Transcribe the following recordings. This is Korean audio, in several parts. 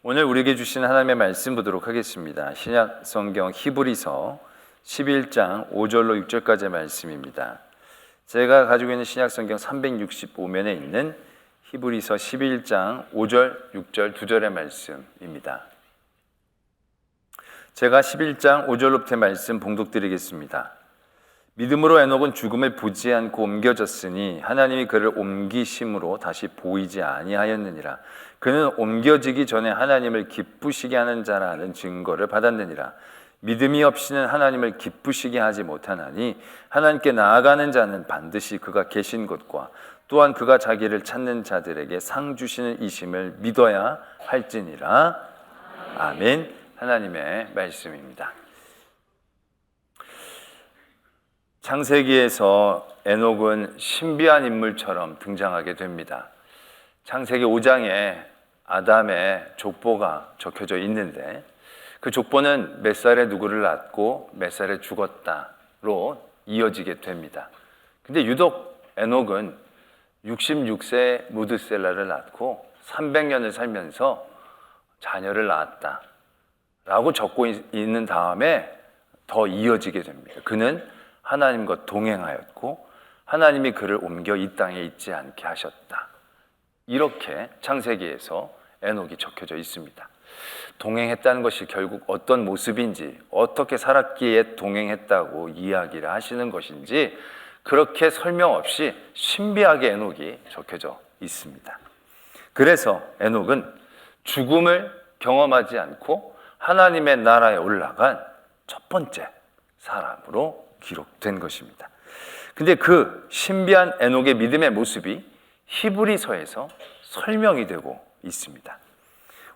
오늘 우리에게 주신 하나님의 말씀 보도록 하겠습니다. 신약 성경 히브리서 11장 5절로 6절까지의 말씀입니다. 제가 가지고 있는 신약 성경 365면에 있는 히브리서 11장 5절, 6절, 2절의 말씀입니다. 제가 11장 5절로부터의 말씀 봉독드리겠습니다. 믿음으로 에녹은 죽음을 보지 않고 옮겨졌으니 하나님이 그를 옮기심으로 다시 보이지 아니하였느니라. 그는 옮겨지기 전에 하나님을 기쁘시게 하는 자라는 증거를 받았느니라. 믿음이 없이는 하나님을 기쁘시게 하지 못하나니 하나님께 나아가는 자는 반드시 그가 계신 곳과 또한 그가 자기를 찾는 자들에게 상 주시는 이심을 믿어야 할지니라. 아멘. 하나님의 말씀입니다. 창세기에서 에녹은 신비한 인물처럼 등장하게 됩니다. 창세기 5장에 아담의 족보가 적혀져 있는데 그 족보는 몇 살에 누구를 낳고 몇 살에 죽었다로 이어지게 됩니다. 근데 유독 에녹은 66세 무드셀라를 낳고 300년을 살면서 자녀를 낳았다라고 적고 있는 다음에 더 이어지게 됩니다. 그는 하나님과 동행하였고 하나님이 그를 옮겨 이 땅에 있지 않게 하셨다. 이렇게 창세기에서 에녹이 적혀져 있습니다. 동행했다는 것이 결국 어떤 모습인지, 어떻게 살았기에 동행했다고 이야기를 하시는 것인지 그렇게 설명 없이 신비하게 에녹이 적혀져 있습니다. 그래서 에녹은 죽음을 경험하지 않고 하나님의 나라에 올라간 첫 번째 사람으로 기록된 것입니다. 근데 그 신비한 에녹의 믿음의 모습이 히브리서에서 설명이 되고 있습니다.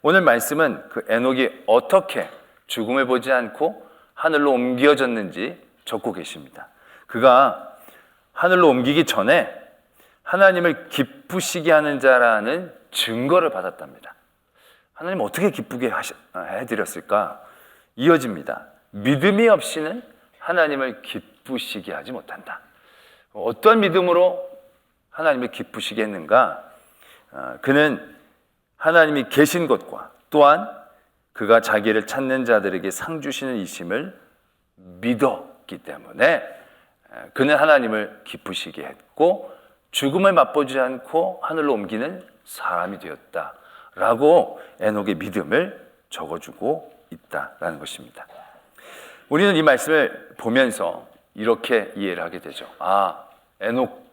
오늘 말씀은 그 에녹이 어떻게 죽음을 보지 않고 하늘로 옮겨졌는지 적고 계십니다. 그가 하늘로 옮기기 전에 하나님을 기쁘시게 하는 자라는 증거를 받았답니다. 하나님 어떻게 기쁘게 해드렸을까? 이어집니다. 믿음이 없이는 하나님을 기쁘시게 하지 못한다. 어떤 믿음으로 하나님을 기쁘시게 했는가? 그는 하나님이 계신 것과 또한 그가 자기를 찾는 자들에게 상 주시는 이심을 믿었기 때문에 그는 하나님을 기쁘시게 했고 죽음을 맛보지 않고 하늘로 옮기는 사람이 되었다라고 에녹의 믿음을 적어주고 있다라는 것입니다. 우리는 이 말씀을 보면서 이렇게 이해를 하게 되죠. 에녹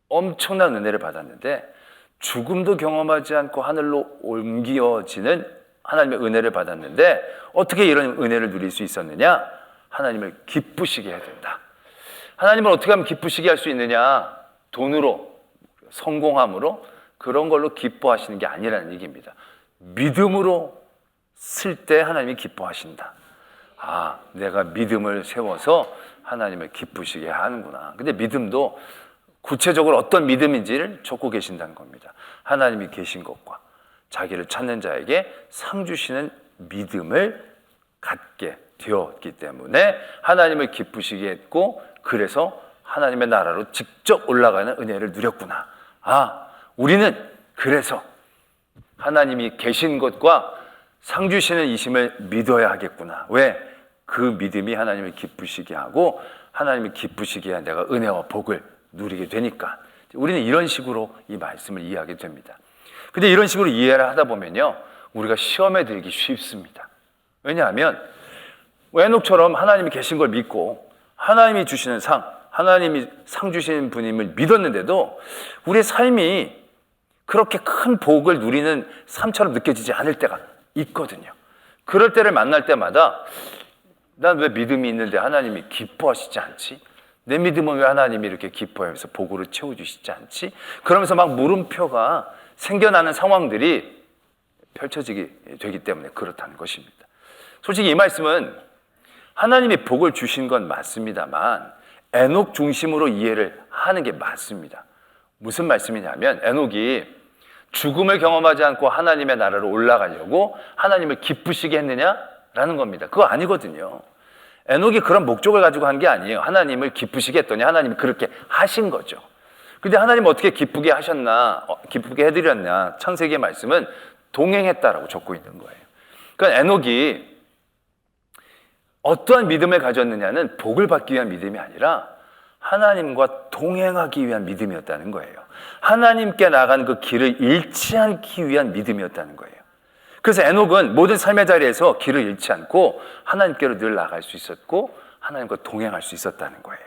엄청난 은혜를 받았는데 죽음도 경험하지 않고 하늘로 옮겨지는 하나님의 은혜를 받았는데 어떻게 이런 은혜를 누릴 수 있었느냐? 하나님을 기쁘시게 해야 된다. 하나님을 어떻게 하면 기쁘시게 할 수 있느냐? 돈으로, 성공함으로 그런 걸로 기뻐하시는 게 아니라는 얘기입니다. 믿음으로 쓸 때 하나님이 기뻐하신다. 내가 믿음을 세워서 하나님을 기쁘시게 하는구나. 근데 믿음도 구체적으로 어떤 믿음인지를 적고 계신다는 겁니다. 하나님이 계신 것과 자기를 찾는 자에게 상 주시는 믿음을 갖게 되었기 때문에 하나님을 기쁘시게 했고 그래서 하나님의 나라로 직접 올라가는 은혜를 누렸구나. 우리는 그래서 하나님이 계신 것과 상 주시는 이심을 믿어야 하겠구나. 왜? 그 믿음이 하나님을 기쁘시게 하고 하나님을 기쁘시게 해야 내가 은혜와 복을 누리게 되니까 우리는 이런 식으로 이 말씀을 이해하게 됩니다. 근데 이런 식으로 이해를 하다 보면요 우리가 시험에 들기 쉽습니다. 왜냐하면 에녹처럼 하나님이 계신 걸 믿고 하나님이 주시는 상, 하나님이 상 주시는 분임을 믿었는데도 우리의 삶이 그렇게 큰 복을 누리는 삶처럼 느껴지지 않을 때가 있거든요. 그럴 때를 만날 때마다 난 왜 믿음이 있는데 하나님이 기뻐하시지 않지? 내 믿음은 왜 하나님이 이렇게 기뻐하면서 복으로 채워주시지 않지? 그러면서 막 물음표가 생겨나는 상황들이 펼쳐지게 되기 때문에 그렇다는 것입니다. 솔직히 이 말씀은 하나님이 복을 주신 건 맞습니다만 에녹 중심으로 이해를 하는 게 맞습니다. 무슨 말씀이냐면 에녹이 죽음을 경험하지 않고 하나님의 나라로 올라가려고 하나님을 기쁘시게 했느냐라는 겁니다. 그거 아니거든요. 에녹이 그런 목적을 가지고 한 게 아니에요. 하나님을 기쁘시게 했더니 하나님이 그렇게 하신 거죠. 근데 하나님 어떻게 기쁘게 하셨나, 기쁘게 해드렸냐? 창세기의 말씀은 동행했다라고 적고 있는 거예요. 그러니까 에녹이 어떠한 믿음을 가졌느냐는 복을 받기 위한 믿음이 아니라 하나님과 동행하기 위한 믿음이었다는 거예요. 하나님께 나가는 그 길을 잃지 않기 위한 믿음이었다는 거예요. 그래서 에녹은 모든 삶의 자리에서 길을 잃지 않고 하나님께로 늘 나갈 수 있었고 하나님과 동행할 수 있었다는 거예요.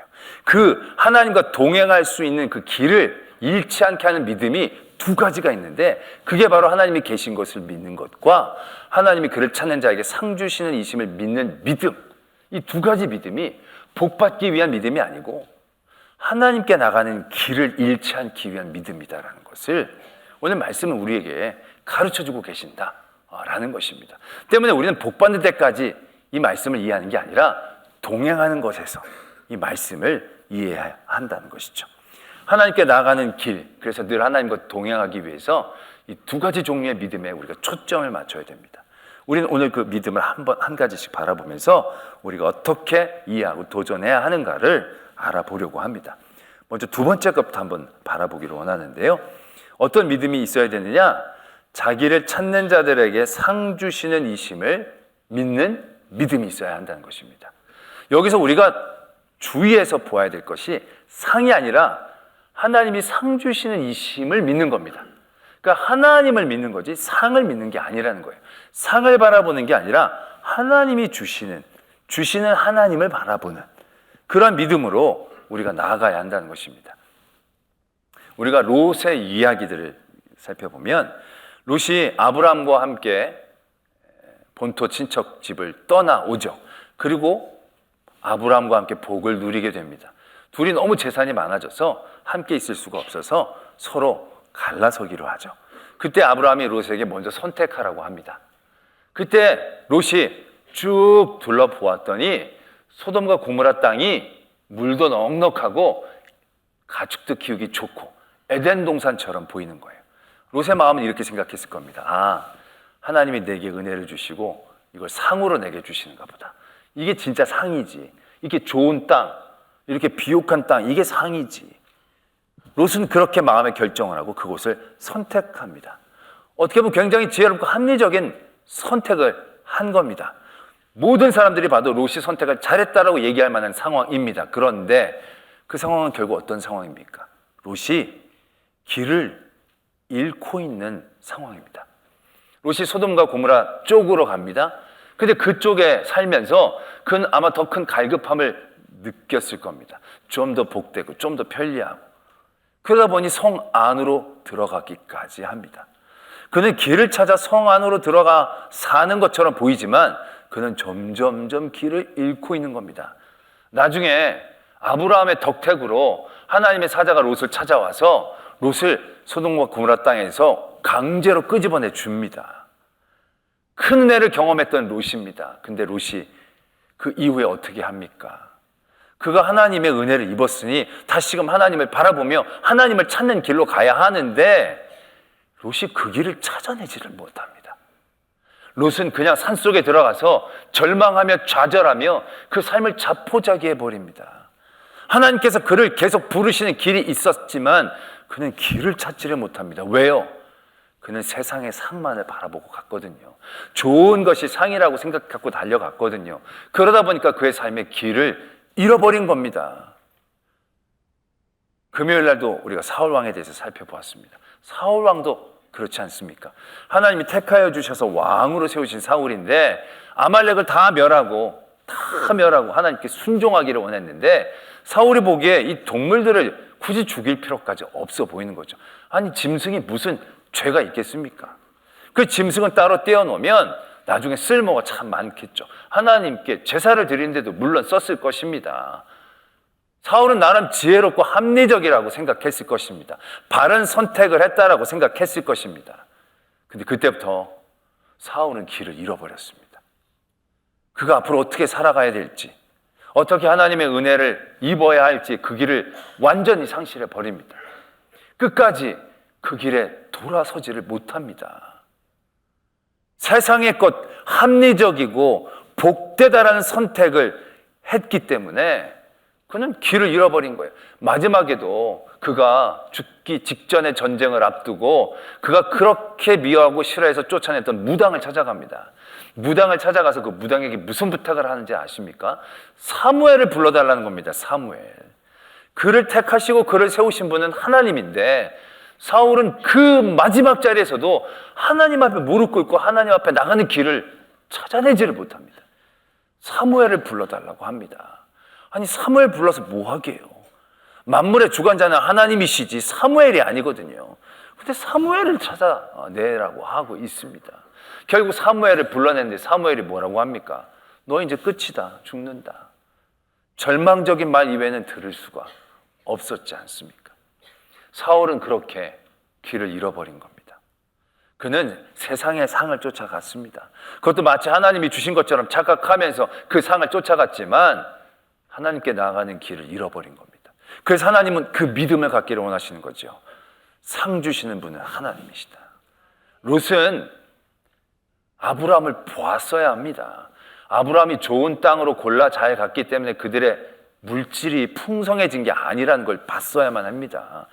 그 하나님과 동행할 수 있는 그 길을 잃지 않게 하는 믿음이 두 가지가 있는데, 그게 바로 하나님이 계신 것을 믿는 것과 하나님이 그를 찾는 자에게 상 주시는 이심을 믿는 믿음, 이 두 가지 믿음이 복받기 위한 믿음이 아니고 하나님께 나가는 길을 잃지 않기 위한 믿음이다라는 것을 오늘 말씀은 우리에게 가르쳐주고 계신다라는 것입니다. 때문에 우리는 복받는 데까지 이 말씀을 이해하는 게 아니라 동행하는 것에서 이 말씀을 이해해야 한다는 것이죠. 하나님께 나가는 길, 그래서 늘 하나님과 동행하기 위해서 이 두 가지 종류의 믿음에 우리가 초점을 맞춰야 됩니다. 우리는 오늘 그 믿음을 한 가지씩 바라보면서 우리가 어떻게 이해하고 도전해야 하는가를 알아보려고 합니다. 먼저 두 번째 것부터 한번 바라보기를 원하는데요. 어떤 믿음이 있어야 되느냐? 자기를 찾는 자들에게 상 주시는 이심을 믿는 믿음이 있어야 한다는 것입니다. 여기서 우리가 주의해서 보아야 될 것이 상이 아니라 하나님이 상 주시는 이심을 믿는 겁니다. 그러니까 하나님을 믿는 거지 상을 믿는 게 아니라는 거예요. 상을 바라보는 게 아니라 하나님이 주시는 하나님을 바라보는 그런 믿음으로 우리가 나아가야 한다는 것입니다. 우리가 롯의 이야기들을 살펴보면 롯이 아브라함과 함께 본토 친척 집을 떠나오죠. 그리고 아브라함과 함께 복을 누리게 됩니다. 둘이 너무 재산이 많아져서 함께 있을 수가 없어서 서로 갈라서기로 하죠. 그때 아브라함이 롯에게 먼저 선택하라고 합니다. 그때 롯이 쭉 둘러보았더니 소돔과 고모라 땅이 물도 넉넉하고 가축도 키우기 좋고 에덴 동산처럼 보이는 거예요. 롯의 마음은 이렇게 생각했을 겁니다. 아, 하나님이 내게 은혜를 주시고 이걸 상으로 내게 주시는가 보다. 이게 진짜 상이지. 이렇게 좋은 땅, 이렇게 비옥한 땅, 이게 상이지. 롯은 그렇게 마음의 결정을 하고 그곳을 선택합니다. 어떻게 보면 굉장히 지혜롭고 합리적인 선택을 한 겁니다. 모든 사람들이 봐도 롯이 선택을 잘했다라고 얘기할 만한 상황입니다. 그런데 그 상황은 결국 어떤 상황입니까? 롯이 길을 잃고 있는 상황입니다. 롯이 소돔과 고모라 쪽으로 갑니다. 근데 그쪽에 살면서 그는 아마 더 큰 갈급함을 느꼈을 겁니다. 좀 더 복되고 좀 더 편리하고. 그러다 보니 성 안으로 들어가기까지 합니다. 그는 길을 찾아 성 안으로 들어가 사는 것처럼 보이지만 그는 점점점 길을 잃고 있는 겁니다. 나중에 아브라함의 덕택으로 하나님의 사자가 롯을 찾아와서 롯을 소돔과 고모라 땅에서 강제로 끄집어내 줍니다. 큰 은혜를 경험했던 롯입니다. 근데 롯이 그 이후에 어떻게 합니까? 그가 하나님의 은혜를 입었으니 다시금 하나님을 바라보며 하나님을 찾는 길로 가야 하는데 롯이 그 길을 찾아내지를 못합니다. 롯은 그냥 산속에 들어가서 절망하며 좌절하며 그 삶을 자포자기해 버립니다. 하나님께서 그를 계속 부르시는 길이 있었지만 그는 길을 찾지를 못합니다. 왜요? 그는 세상의 상만을 바라보고 갔거든요. 좋은 것이 상이라고 생각하고 달려갔거든요. 그러다 보니까 그의 삶의 길을 잃어버린 겁니다. 금요일 날도 우리가 사울 왕에 대해서 살펴보았습니다. 사울 왕도 그렇지 않습니까? 하나님이 택하여 주셔서 왕으로 세우신 사울인데 아말렉을 다 멸하고 하나님께 순종하기를 원했는데 사울이 보기에 이 동물들을 굳이 죽일 필요까지 없어 보이는 거죠. 아니, 짐승이 무슨 죄가 있겠습니까? 그 짐승은 따로 떼어놓으면 나중에 쓸모가 참 많겠죠. 하나님께 제사를 드리는데도 물론 썼을 것입니다. 사울은 나름 지혜롭고 합리적이라고 생각했을 것입니다. 바른 선택을 했다라고 생각했을 것입니다. 근데 그때부터 사울은 길을 잃어버렸습니다. 그가 앞으로 어떻게 살아가야 될지, 어떻게 하나님의 은혜를 입어야 할지 그 길을 완전히 상실해 버립니다. 끝까지 그 길에 돌아서지를 못합니다. 세상의 것, 합리적이고 복되다라는 선택을 했기 때문에 그는 길을 잃어버린 거예요. 마지막에도 그가 죽기 직전의 전쟁을 앞두고 그가 그렇게 미워하고 싫어해서 쫓아냈던 무당을 찾아갑니다. 무당을 찾아가서 그 무당에게 무슨 부탁을 하는지 아십니까? 사무엘을 불러달라는 겁니다. 사무엘. 그를 택하시고 그를 세우신 분은 하나님인데 사울은 그 마지막 자리에서도 하나님 앞에 무릎 꿇고 하나님 앞에 나가는 길을 찾아내지를 못합니다. 사무엘을 불러달라고 합니다. 아니, 사무엘 불러서 뭐 하게요? 만물의 주관자는 하나님이시지 사무엘이 아니거든요. 근데 사무엘을 찾아내라고 하고 있습니다. 결국 사무엘을 불러냈는데 사무엘이 뭐라고 합니까? 너 이제 끝이다. 죽는다. 절망적인 말 이외에는 들을 수가 없었지 않습니까? 사울은 그렇게 길을 잃어버린 겁니다. 그는 세상의 상을 쫓아갔습니다. 그것도 마치 하나님이 주신 것처럼 착각하면서 그 상을 쫓아갔지만 하나님께 나아가는 길을 잃어버린 겁니다. 그래서 하나님은 그 믿음을 갖기를 원하시는 거죠. 상 주시는 분은 하나님이시다. 롯은 아브라함을 보았어야 합니다. 아브라함이 좋은 땅으로 골라 잘 갔기 때문에 그들의 물질이 풍성해진 게 아니라는 걸 봤어야만 합니다.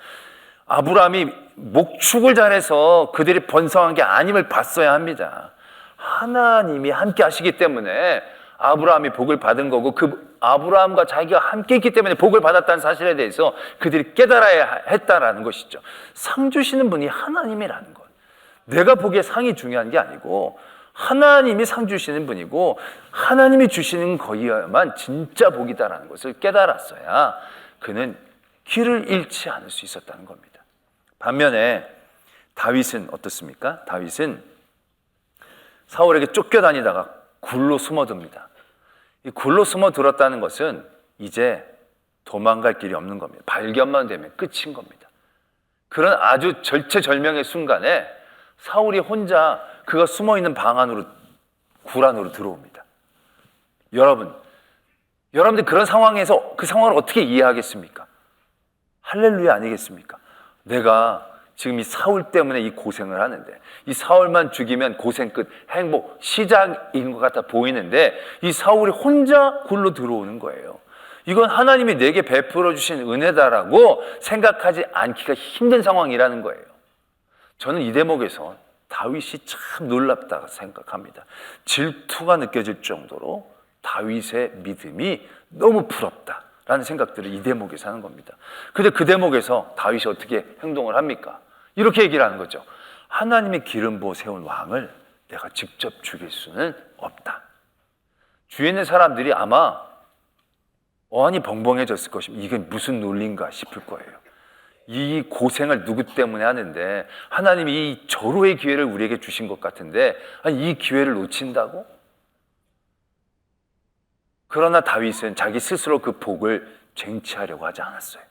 아브라함이 목축을 잘해서 그들이 번성한 게 아님을 봤어야 합니다. 하나님이 함께 하시기 때문에 아브라함이 복을 받은 거고 그 아브라함과 자기가 함께 있기 때문에 복을 받았다는 사실에 대해서 그들이 깨달아야 했다라는 것이죠. 상 주시는 분이 하나님이라는 것. 내가 보기에 상이 중요한 게 아니고 하나님이 상 주시는 분이고 하나님이 주시는 거여야만 진짜 복이다라는 것을 깨달았어야 그는 길을 잃지 않을 수 있었다는 겁니다. 반면에 다윗은 어떻습니까? 다윗은 사울에게 쫓겨다니다가 굴로 숨어듭니다. 이 굴로 숨어들었다는 것은 이제 도망갈 길이 없는 겁니다. 발견만 되면 끝인 겁니다. 그런 아주 절체절명의 순간에 사울이 혼자 그가 숨어있는 방 안으로 굴 안으로 들어옵니다. 여러분들 그런 상황에서 그 상황을 어떻게 이해하겠습니까? 할렐루야 아니겠습니까? 내가 지금 이 사울 때문에 이 고생을 하는데 이 사울만 죽이면 고생 끝, 행복, 시작인 것 같아 보이는데 이 사울이 혼자 굴로 들어오는 거예요. 이건 하나님이 내게 베풀어 주신 은혜다라고 생각하지 않기가 힘든 상황이라는 거예요. 저는 이 대목에서 다윗이 참 놀랍다고 생각합니다. 질투가 느껴질 정도로 다윗의 믿음이 너무 부럽다라는 생각들을 이 대목에서 하는 겁니다. 근데 그 대목에서 다윗이 어떻게 행동을 합니까? 이렇게 얘기를 하는 거죠. 하나님의 기름 부어 세운 왕을 내가 직접 죽일 수는 없다. 주위에 있는 사람들이 아마 어안이 벙벙해졌을 것입니다. 이게 무슨 논리인가 싶을 거예요. 이 고생을 누구 때문에 하는데 하나님이 이 절호의 기회를 우리에게 주신 것 같은데 이 기회를 놓친다고? 그러나 다윗은 자기 스스로 그 복을 쟁취하려고 하지 않았어요.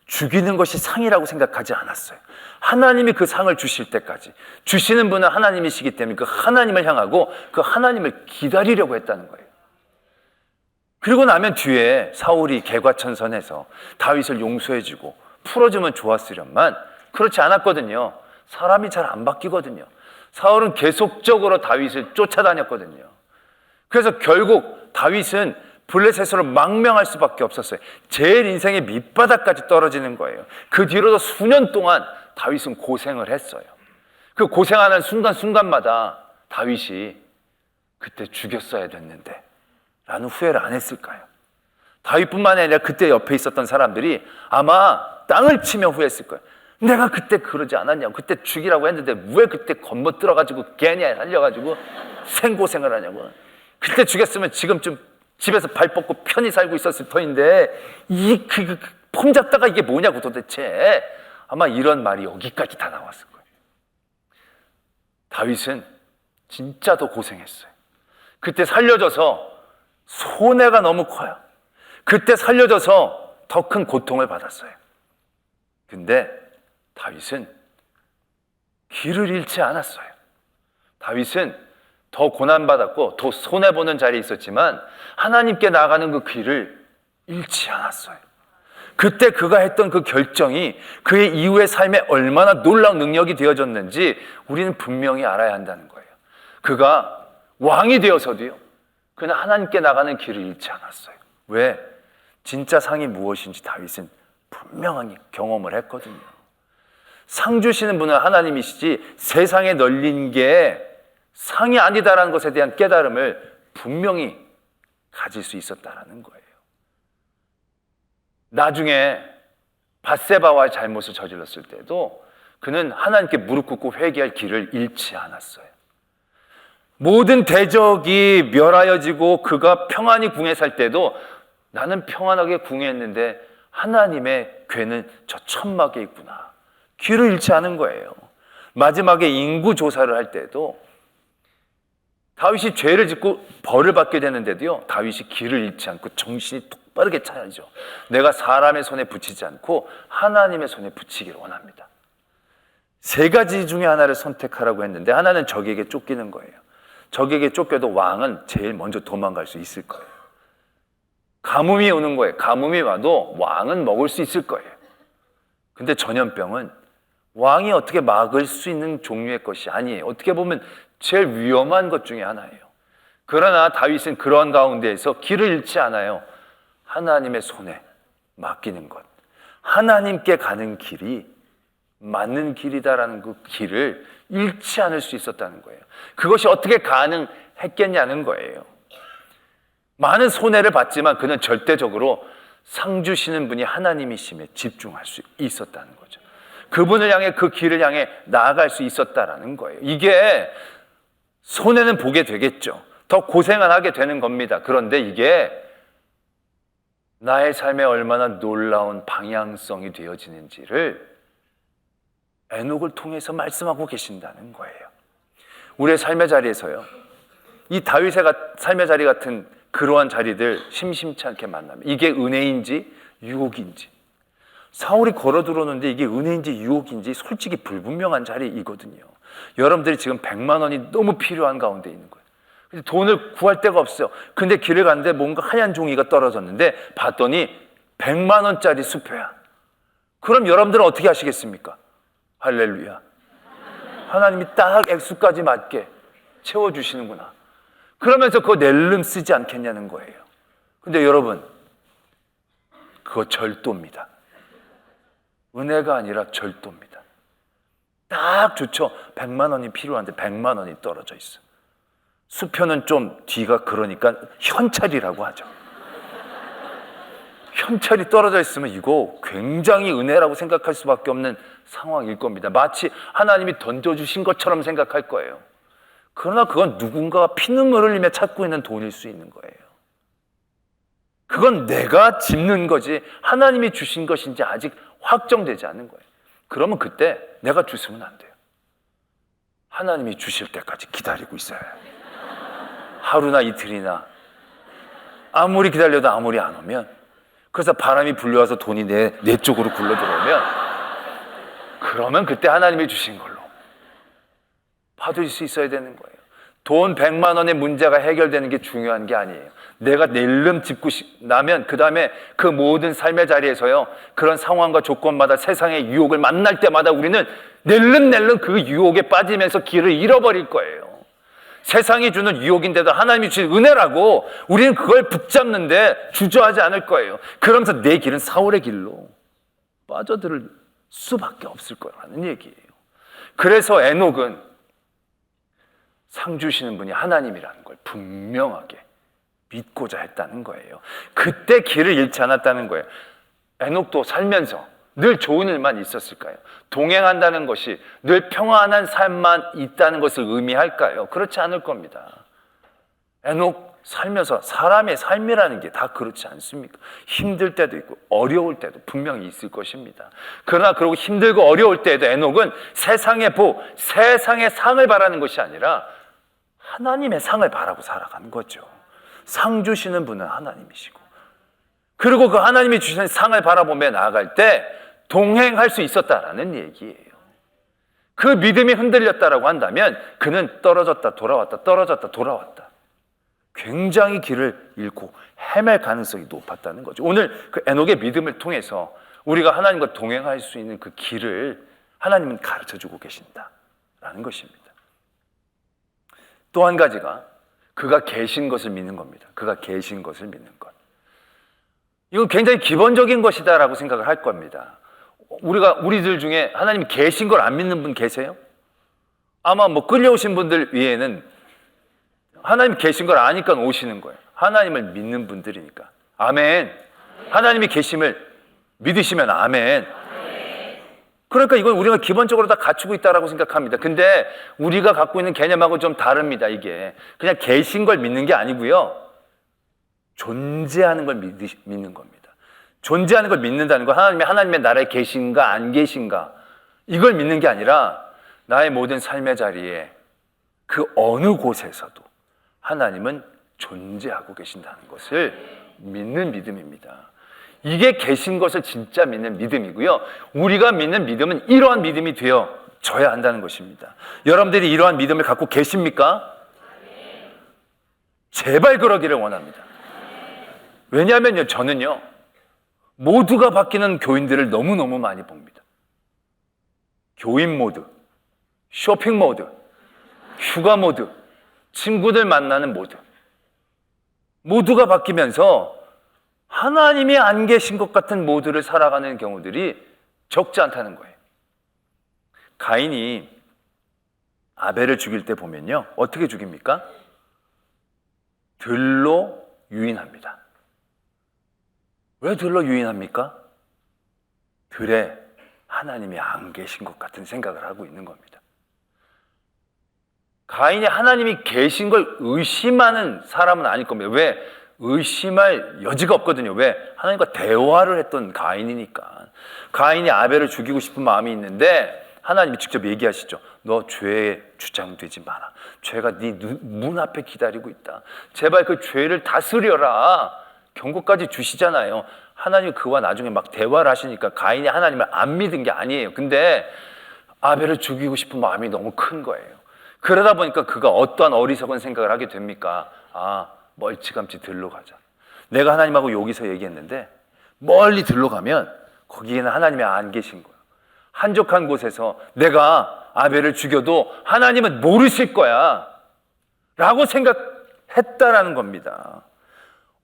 죽이는 것이 상이라고 생각하지 않았어요. 하나님이 그 상을 주실 때까지 주시는 분은 하나님이시기 때문에 그 하나님을 향하고 그 하나님을 기다리려고 했다는 거예요. 그리고 나면 뒤에 사울이 개과천선해서 다윗을 용서해주고 풀어주면 좋았으련만 그렇지 않았거든요. 사람이 잘 안 바뀌거든요. 사울은 계속적으로 다윗을 쫓아다녔거든요. 그래서 결국 다윗은 블레셋으로 망명할 수밖에 없었어요. 제일 인생의 밑바닥까지 떨어지는 거예요. 그 뒤로도 수년 동안 다윗은 고생을 했어요. 그 고생하는 순간순간마다 다윗이 그때 죽였어야 됐는데 라는 후회를 안 했을까요? 다윗뿐만 아니라 그때 옆에 있었던 사람들이 아마 땅을 치며 후회했을 거예요. 내가 그때 그러지 않았냐고. 그때 죽이라고 했는데 왜 그때 건너들어가지고 괜히 살려가지고 생고생을 하냐고. 그때 죽였으면 지금쯤 집에서 발 뻗고 편히 살고 있었을 터인데 폼 잡다가 이게 뭐냐고 도대체. 아마 이런 말이 여기까지 다 나왔을 거예요. 다윗은 진짜 더 고생했어요. 그때 살려줘서 손해가 너무 커요. 그때 살려줘서 더 큰 고통을 받았어요. 근데 다윗은 길을 잃지 않았어요. 다윗은 더 고난받았고 더 손해보는 자리에 있었지만 하나님께 나아가는 그 길을 잃지 않았어요. 그때 그가 했던 그 결정이 그의 이후의 삶에 얼마나 놀라운 능력이 되어졌는지 우리는 분명히 알아야 한다는 거예요. 그가 왕이 되어서도요, 그는 하나님께 나가는 길을 잃지 않았어요. 왜? 진짜 상이 무엇인지 다윗은 분명하게 경험을 했거든요. 상 주시는 분은 하나님이시지 세상에 널린 게 상이 아니다라는 것에 대한 깨달음을 분명히 가질 수 있었다라는 거예요. 나중에 밧세바와의 잘못을 저질렀을 때도 그는 하나님께 무릎 꿇고 회개할 길을 잃지 않았어요. 모든 대적이 멸하여지고 그가 평안히 궁에 살 때도 나는 평안하게 궁에 있는데 하나님의 궤는 저 천막에 있구나. 귀를 잃지 않은 거예요. 마지막에 인구 조사를 할 때도 다윗이 죄를 짓고 벌을 받게 되는데도요, 다윗이 길을 잃지 않고 정신이 똑바르게 차야죠. 내가 사람의 손에 붙이지 않고 하나님의 손에 붙이기를 원합니다. 세 가지 중에 하나를 선택하라고 했는데 하나는 적에게 쫓기는 거예요. 적에게 쫓겨도 왕은 제일 먼저 도망갈 수 있을 거예요. 가뭄이 오는 거예요. 가뭄이 와도 왕은 먹을 수 있을 거예요. 근데 전염병은 왕이 어떻게 막을 수 있는 종류의 것이 아니에요. 어떻게 보면 제일 위험한 것 중에 하나예요. 그러나 다윗은 그런 가운데에서 길을 잃지 않아요. 하나님의 손에 맡기는 것. 하나님께 가는 길이 맞는 길이다라는 그 길을 잃지 않을 수 있었다는 거예요. 그것이 어떻게 가능했겠냐는 거예요. 많은 손해를 봤지만 그는 절대적으로 상 주시는 분이 하나님이심에 집중할 수 있었다는 거죠. 그분을 향해 그 길을 향해 나아갈 수 있었다라는 거예요. 이게 손해는 보게 되겠죠. 더 고생을 하게 되는 겁니다. 그런데 이게 나의 삶에 얼마나 놀라운 방향성이 되어지는지를 에녹을 통해서 말씀하고 계신다는 거예요. 우리의 삶의 자리에서요, 이 다윗의 삶의 자리 같은 그러한 자리들 심심치 않게 만나면 이게 은혜인지 유혹인지, 사울이 걸어 들어오는데 이게 은혜인지 유혹인지 솔직히 불분명한 자리이거든요. 여러분들이 지금 100만 원이 너무 필요한 가운데 있는 거예요. 근데 돈을 구할 데가 없어요. 근데 길을 갔는데 뭔가 하얀 종이가 떨어졌는데 봤더니 100만 원짜리 수표야. 그럼 여러분들은 어떻게 하시겠습니까? 할렐루야. 하나님이 딱 액수까지 맞게 채워주시는구나. 그러면서 그거 낼름 쓰지 않겠냐는 거예요. 근데 여러분, 그거 절도입니다. 은혜가 아니라 절도입니다. 딱 좋죠. 100만 원이 필요한데 100만 원이 떨어져 있어. 수표는 좀 뒤가 그러니까 현찰이라고 하죠. 현찰이 떨어져 있으면 이거 굉장히 은혜라고 생각할 수밖에 없는 상황일 겁니다. 마치 하나님이 던져주신 것처럼 생각할 거예요. 그러나 그건 누군가가 피눈물을 흘리며 찾고 있는 돈일 수 있는 거예요. 그건 내가 짚는 거지 하나님이 주신 것인지 아직 확정되지 않은 거예요. 그러면 그때 내가 주시면 안 돼요. 하나님이 주실 때까지 기다리고 있어야 해요. 하루나 이틀이나 아무리 기다려도 아무리 안 오면, 그래서 바람이 불려와서 돈이 내 쪽으로 굴러 들어오면, 그러면 그때 하나님이 주신 걸로 받을 수 있어야 되는 거예요. 돈 100만 원의 문제가 해결되는 게 중요한 게 아니에요. 내가 낼름 짚고 나면 그 다음에 그 모든 삶의 자리에서요, 그런 상황과 조건마다 세상의 유혹을 만날 때마다 우리는 낼름 그 유혹에 빠지면서 길을 잃어버릴 거예요. 세상이 주는 유혹인데도 하나님이 주신 은혜라고 우리는 그걸 붙잡는데 주저하지 않을 거예요. 그러면서 내 길은 사울의 길로 빠져들 수밖에 없을 거라는 얘기예요. 그래서 에녹은 상 주시는 분이 하나님이라는 걸 분명하게 믿고자 했다는 거예요. 그때 길을 잃지 않았다는 거예요. 에녹도 살면서 늘 좋은 일만 있었을까요? 동행한다는 것이 늘 평안한 삶만 있다는 것을 의미할까요? 그렇지 않을 겁니다. 에녹 살면서 사람의 삶이라는 게 다 그렇지 않습니까? 힘들 때도 있고 어려울 때도 분명히 있을 것입니다. 그러나 그러고 힘들고 어려울 때에도 에녹은 세상의 복, 세상의 상을 바라는 것이 아니라 하나님의 상을 바라고 살아간 거죠. 상 주시는 분은 하나님이시고, 그리고 그 하나님이 주신 상을 바라보며 나아갈 때 동행할 수 있었다라는 얘기예요. 그 믿음이 흔들렸다라고 한다면 그는 떨어졌다 돌아왔다 떨어졌다 돌아왔다, 굉장히 길을 잃고 헤맬 가능성이 높았다는 거죠. 오늘 그 에녹의 믿음을 통해서 우리가 하나님과 동행할 수 있는 그 길을 하나님은 가르쳐주고 계신다라는 것입니다. 또 한 가지가 그가 계신 것을 믿는 겁니다. 그가 계신 것을 믿는 것. 이건 굉장히 기본적인 것이다라고 생각을 할 겁니다. 우리들 중에 하나님이 계신 걸 안 믿는 분 계세요? 아마 뭐 끌려오신 분들 외에는 하나님 계신 걸 아니까 오시는 거예요. 하나님을 믿는 분들이니까. 아멘. 하나님이 계심을 믿으시면 아멘. 그러니까 이건 우리가 기본적으로 다 갖추고 있다라고 생각합니다. 근데 우리가 갖고 있는 개념하고 좀 다릅니다. 이게 그냥 계신 걸 믿는 게 아니고요, 존재하는 걸 믿는 겁니다. 존재하는 걸 믿는다는 건 하나님의 나라에 계신가 안 계신가 이걸 믿는 게 아니라 나의 모든 삶의 자리에 그 어느 곳에서도 하나님은 존재하고 계신다는 것을 믿는 믿음입니다. 이게 계신 것을 진짜 믿는 믿음이고요, 우리가 믿는 믿음은 이러한 믿음이 되어져야 한다는 것입니다. 여러분들이 이러한 믿음을 갖고 계십니까? 제발 그러기를 원합니다. 왜냐하면요, 저는요 모두가 바뀌는 교인들을 너무너무 많이 봅니다. 교인 모드, 쇼핑 모드, 휴가 모드, 친구들 만나는 모드, 모두가 바뀌면서 하나님이 안 계신 것 같은 모드를 살아가는 경우들이 적지 않다는 거예요. 가인이 아벨을 죽일 때 보면요, 어떻게 죽입니까? 들로 유인합니다. 왜 들로 유인합니까? 들에 하나님이 안 계신 것 같은 생각을 하고 있는 겁니다. 가인이 하나님이 계신 걸 의심하는 사람은 아닐 겁니다. 왜? 의심할 여지가 없거든요. 왜? 하나님과 대화를 했던 가인이니까. 가인이 아벨을 죽이고 싶은 마음이 있는데 하나님이 직접 얘기하시죠. 너 죄에 주장되지 마라. 죄가 네 문 앞에 기다리고 있다. 제발 그 죄를 다스려라. 경고까지 주시잖아요. 하나님이 그와 나중에 막 대화를 하시니까 가인이 하나님을 안 믿은 게 아니에요. 근데 아벨을 죽이고 싶은 마음이 너무 큰 거예요. 그러다 보니까 그가 어떠한 어리석은 생각을 하게 됩니까? 멀찌감치 들러 가자. 내가 하나님하고 여기서 얘기했는데 멀리 들러 가면 거기에는 하나님이 안 계신 거예요. 한적한 곳에서 내가 아벨을 죽여도 하나님은 모르실 거야 라고 생각했다라는 겁니다.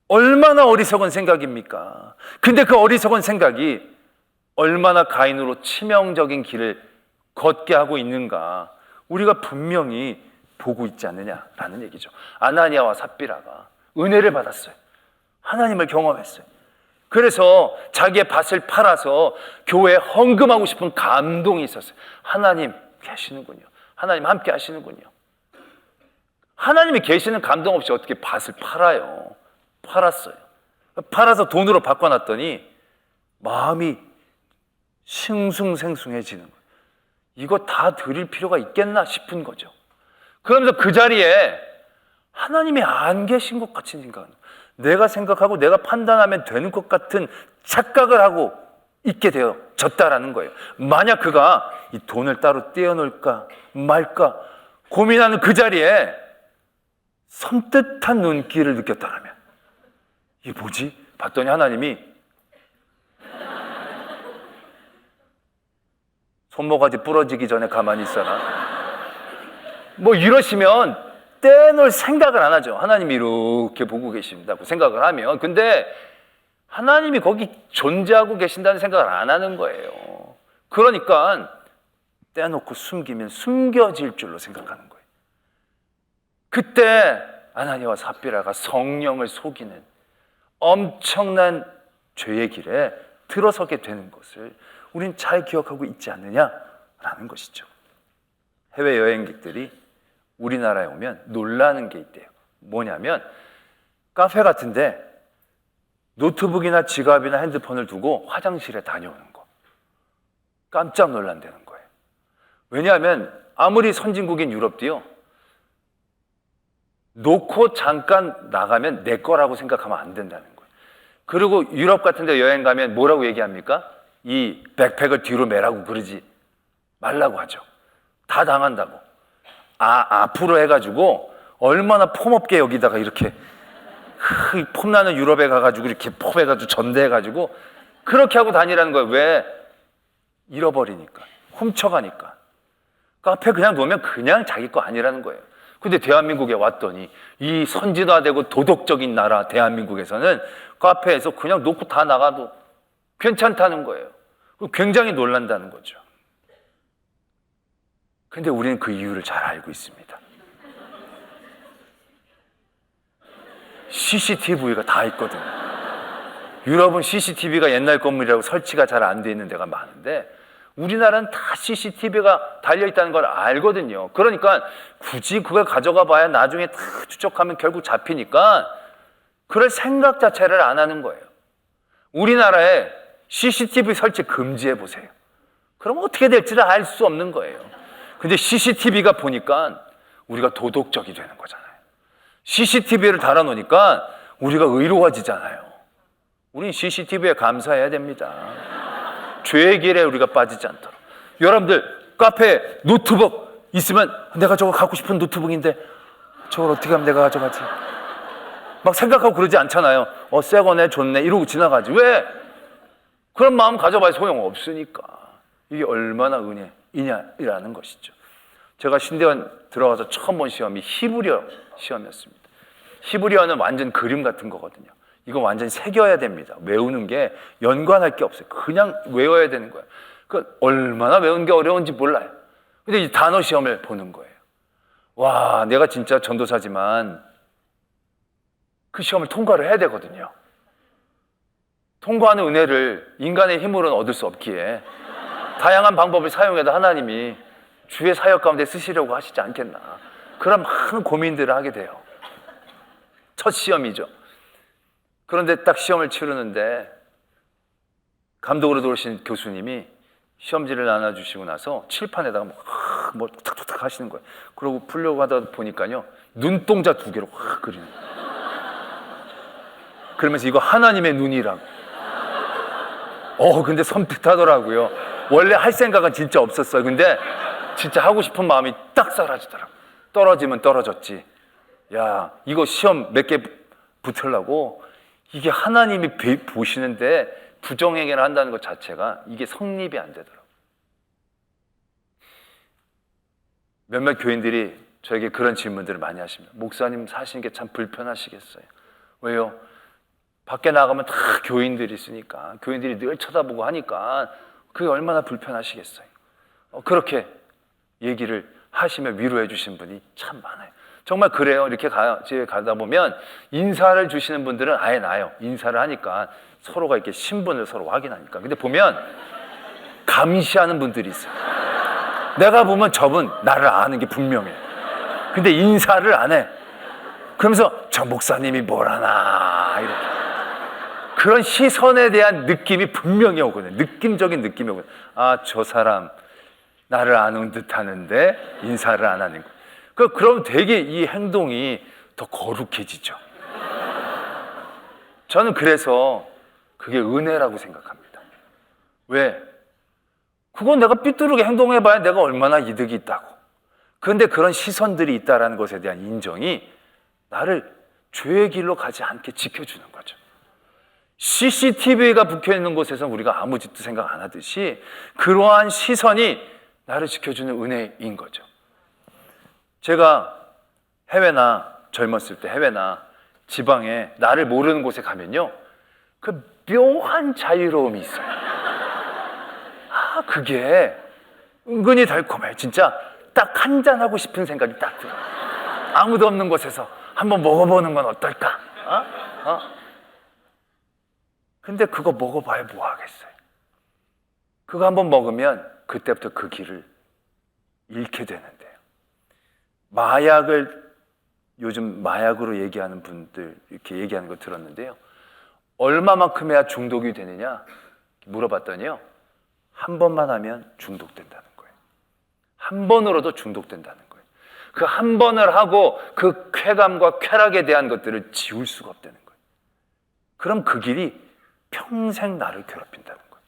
얼마나 어리석은 생각입니까? 근데 그 어리석은 생각이 얼마나 가인으로 치명적인 길을 걷게 하고 있는가 우리가 분명히 보고 있지 않느냐라는 얘기죠. 아나니아와 삽비라가 은혜를 받았어요. 하나님을 경험했어요. 그래서 자기의 밭을 팔아서 교회에 헌금하고 싶은 감동이 있었어요. 하나님 계시는군요. 하나님 함께 하시는군요. 하나님이 계시는 감동 없이 어떻게 밭을 팔아요? 팔았어요. 팔아서 돈으로 바꿔놨더니 마음이 싱숭생숭해지는 거예요. 이거 다 드릴 필요가 있겠나 싶은 거죠. 그러면서 그 자리에 하나님이 안 계신 것 같은 생각은, 내가 생각하고 내가 판단하면 되는 것 같은 착각을 하고 있게 되어졌다라는 거예요. 만약 그가 이 돈을 따로 떼어놓을까 말까 고민하는 그 자리에 섬뜩한 눈길을 느꼈다라면, 이게 뭐지? 봤더니 하나님이 손모가지 부러지기 전에 가만히 있어라 뭐 이러시면 떼놓을 생각을 안 하죠. 하나님이 이렇게 보고 계신다고 생각을 하면. 근데 하나님이 거기 존재하고 계신다는 생각을 안 하는 거예요. 그러니까 떼놓고 숨기면 숨겨질 줄로 생각하는 거예요. 그때 아나니아와 삽비라가 성령을 속이는 엄청난 죄의 길에 들어서게 되는 것을 우린 잘 기억하고 있지 않느냐라는 것이죠. 해외 여행객들이 우리나라에 오면 놀라는 게 있대요. 뭐냐면 카페 같은데 노트북이나 지갑이나 핸드폰을 두고 화장실에 다녀오는 거. 깜짝 놀란다는 거예요. 왜냐하면 아무리 선진국인 유럽도요, 놓고 잠깐 나가면 내 거라고 생각하면 안 된다는 거예요. 그리고 유럽 같은 데 여행 가면 뭐라고 얘기합니까? 이 백팩을 뒤로 매라고 그러지 말라고 하죠. 다 당한다고. 앞으로 해가지고 얼마나 폼없게 여기다가 이렇게 폼나는 유럽에 가가지고 이렇게 폼해가지고 전대해가지고 그렇게 하고 다니라는 거예요. 왜? 잃어버리니까, 훔쳐가니까. 카페 그냥 놓으면 그냥 자기 거 아니라는 거예요. 근데 대한민국에 왔더니 이 선진화되고 도덕적인 나라 대한민국에서는 카페에서 그냥 놓고 다 나가도 괜찮다는 거예요. 굉장히 놀란다는 거죠. 근데 우리는 그 이유를 잘 알고 있습니다. CCTV가 다 있거든요. 유럽은 CCTV가 옛날 건물이라고 설치가 잘 안 돼 있는 데가 많은데 우리나라는 다 CCTV가 달려있다는 걸 알거든요. 그러니까 굳이 그걸 가져가 봐야 나중에 다 추적하면 결국 잡히니까 그럴 생각 자체를 안 하는 거예요. 우리나라에 CCTV 설치 금지해 보세요. 그럼 어떻게 될지를 알 수 없는 거예요. 근데 CCTV가 보니까 우리가 도덕적이 되는 거잖아요. CCTV를 달아놓으니까 우리가 의로워지잖아요. 우린 CCTV에 감사해야 됩니다. 죄의 길에 우리가 빠지지 않도록. 여러분들 카페에 노트북 있으면 내가 저거 갖고 싶은 노트북인데 저걸 어떻게 하면 내가 가져가지? 막 생각하고 그러지 않잖아요. 새 거네 좋네 이러고 지나가지. 왜? 그런 마음 가져봐야 소용없으니까. 이게 얼마나 은혜이냐라는 것이죠. 제가 신대원 들어가서 처음 본 시험이 히브리어 시험이었습니다. 히브리어는 완전 그림 같은 거거든요. 이거 완전히 새겨야 됩니다. 외우는 게 연관할 게 없어요. 그냥 외워야 되는 거예요. 그 얼마나 외우는 게 어려운지 몰라요. 근데 이 단어 시험을 보는 거예요. 와, 내가 진짜 전도사지만 그 시험을 통과를 해야 되거든요. 통과하는 은혜를 인간의 힘으로는 얻을 수 없기에 다양한 방법을 사용해도 하나님이 주의 사역 가운데 쓰시려고 하시지 않겠나. 그런 많은 고민들을 하게 돼요. 첫 시험이죠. 그런데 딱 시험을 치르는데 감독으로 들어오신 교수님이 시험지를 나눠주시고 나서 칠판에다가 뭐 탁탁탁 하시는 거예요. 그러고 풀려고 하다 보니까요 눈동자 2개로 확 그리는 거예요. 그러면서 이거 하나님의 눈이라고. 근데 섬뜩하더라고요. 원래 할 생각은 진짜 없었어요. 근데 진짜 하고 싶은 마음이 딱 사라지더라고요. 떨어지면 떨어졌지. 야, 이거 시험 몇 개 붙으려고 이게 하나님이 보시는데 부정행위를 한다는 것 자체가 이게 성립이 안 되더라고요. 몇몇 교인들이 저에게 그런 질문들을 많이 하십니다. 목사님 사시는 게 참 불편하시겠어요. 왜요? 밖에 나가면 다 교인들이 있으니까 교인들이 늘 쳐다보고 하니까 그게 얼마나 불편하시겠어요. 그렇게 얘기를 하시며 위로해 주신 분이 참 많아요. 정말 그래요. 이렇게 가다 보면 인사를 주시는 분들은 아예 나요. 인사를 하니까 서로가 이렇게 신분을 서로 확인하니까. 근데 보면 감시하는 분들이 있어요. 내가 보면 저분 나를 아는 게 분명해. 근데 인사를 안 해. 그러면서 저 목사님이 뭘 하나 이렇게. 그런 시선에 대한 느낌이 분명히 오거든요. 느낌적인 느낌이 오거든요. 아, 저 사람 나를 아는 듯 하는데 인사를 안 하는 거. 그럼 되게 이 행동이 더 거룩해지죠. 저는 그래서 그게 은혜라고 생각합니다. 왜? 그건 내가 삐뚤게 행동해봐야 내가 얼마나 이득이 있다고. 그런데 그런 시선들이 있다는 것에 대한 인정이 나를 죄의 길로 가지 않게 지켜주는 거죠. CCTV가 붙여있는 곳에서 우리가 아무 짓도 생각 안 하듯이 그러한 시선이 나를 지켜주는 은혜인 거죠. 제가 해외나 젊었을 때 해외나 지방에 나를 모르는 곳에 가면요 그 묘한 자유로움이 있어요. 그게 은근히 달콤해요. 진짜 딱 한 잔 하고 싶은 생각이 딱 들어요. 아무도 없는 곳에서 한번 먹어보는 건 어떨까? 근데 그거 먹어봐야 뭐 하겠어요. 그거 한번 먹으면 그때부터 그 길을 잃게 되는데요. 마약을 요즘 마약으로 얘기하는 분들 이렇게 얘기하는 거 들었는데요. 얼마만큼 해야 중독이 되느냐 물어봤더니요. 한 번만 하면 중독된다는 거예요. 한 번으로도 중독된다는 거예요. 그 한 번을 하고 그 쾌감과 쾌락에 대한 것들을 지울 수가 없다는 거예요. 그럼 그 길이 평생 나를 괴롭힌다는 거예요.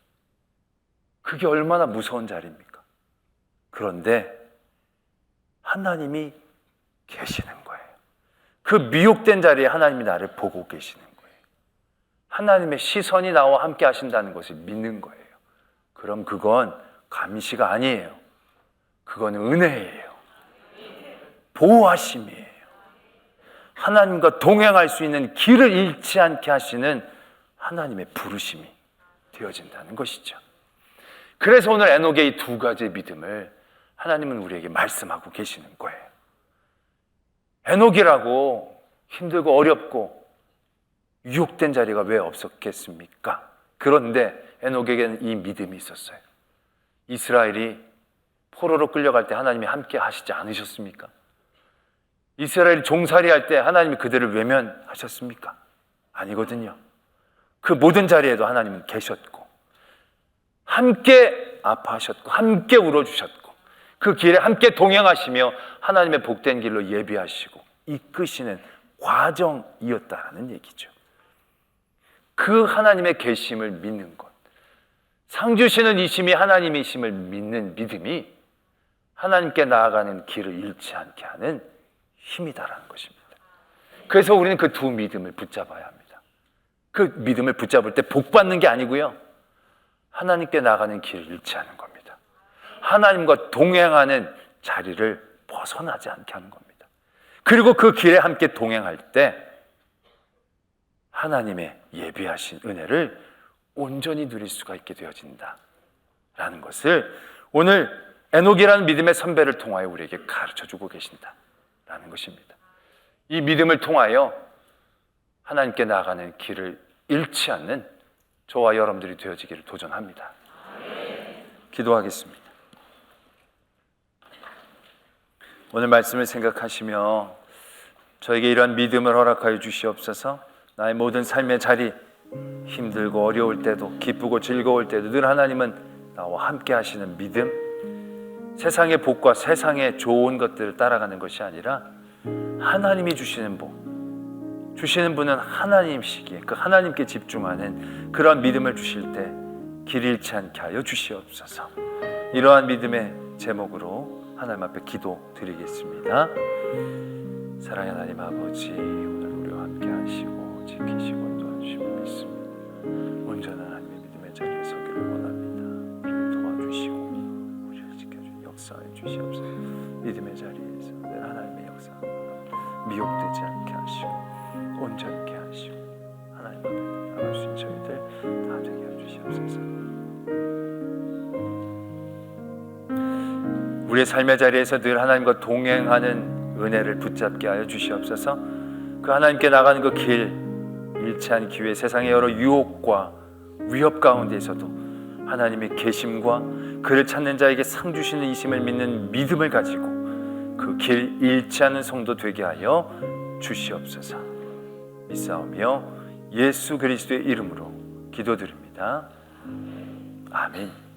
그게 얼마나 무서운 자리입니까? 그런데 하나님이 계시는 거예요. 그 미혹된 자리에 하나님이 나를 보고 계시는 거예요. 하나님의 시선이 나와 함께 하신다는 것을 믿는 거예요. 그럼 그건 감시가 아니에요. 그건 은혜예요. 보호하심이에요. 하나님과 동행할 수 있는 길을 잃지 않게 하시는 하나님의 부르심이 되어진다는 것이죠. 그래서 오늘 에녹의 이 두 가지의 믿음을 하나님은 우리에게 말씀하고 계시는 거예요. 에녹이라고 힘들고 어렵고 유혹된 자리가 왜 없었겠습니까? 그런데 에녹에게는 이 믿음이 있었어요. 이스라엘이 포로로 끌려갈 때 하나님이 함께 하시지 않으셨습니까? 이스라엘이 종살이할 때 하나님이 그들을 외면하셨습니까? 아니거든요. 그 모든 자리에도 하나님은 계셨고 함께 아파하셨고 함께 울어주셨고 그 길에 함께 동행하시며 하나님의 복된 길로 예비하시고 이끄시는 과정이었다라는 얘기죠. 그 하나님의 계심을 믿는 것, 상 주시는 이심이 하나님이심을 믿는 믿음이 하나님께 나아가는 길을 잃지 않게 하는 힘이다라는 것입니다. 그래서 우리는 그 두 믿음을 붙잡아야 합니다. 그 믿음을 붙잡을 때 복 받는 게 아니고요, 하나님께 나아가는 길을 잃지 않는 겁니다. 하나님과 동행하는 자리를 벗어나지 않게 하는 겁니다. 그리고 그 길에 함께 동행할 때 하나님의 예비하신 은혜를 온전히 누릴 수가 있게 되어진다라는 것을 오늘 에녹이라는 믿음의 선배를 통하여 우리에게 가르쳐주고 계신다라는 것입니다. 이 믿음을 통하여 하나님께 나아가는 길을 잃지 않는 저와 여러분들이 되어지기를 도전합니다. 기도하겠습니다. 오늘 말씀을 생각하시며 저에게 이러한 믿음을 허락하여 주시옵소서. 나의 모든 삶의 자리, 힘들고 어려울 때도 기쁘고 즐거울 때도 늘 하나님은 나와 함께 하시는 믿음, 세상의 복과 세상의 좋은 것들을 따라가는 것이 아니라 하나님이 주시는 복, 주시는 분은 하나님이시기에 그 하나님께 집중하는 그런 믿음을 주실 때 길 잃지 않게 하여 주시옵소서. 이러한 믿음의 제목으로 하나님 앞에 기도드리겠습니다. 사랑의 하나님 아버지, 오늘 우리와 함께 하시고 지키시고 도와주시고 믿습니다. 온전한 하나님의 믿음의 자리에 서기를 원합니다. 우리를 도와주시고 우리를 지켜주시고 역사해 주시옵소서. 믿음의 자리에서 늘 하나님의 역사 미혹되지 않게 하시고 온전케 하시고 하나님 앞에 나갈 수 있는 저희들 다 되게 해주시옵소서. 우리의 삶의 자리에서 늘 하나님과 동행하는 은혜를 붙잡게 하여 주시옵소서. 그 하나님께 나가는 그 길 잃지 않기 위해 세상의 여러 유혹과 위협 가운데에서도 하나님의 계심과 그를 찾는 자에게 상 주시는 이심을 믿는 믿음을 가지고 그 길 잃지 않는 성도 되게 하여 주시옵소서. 믿사오며 예수 그리스도의 이름으로 기도드립니다. 아멘.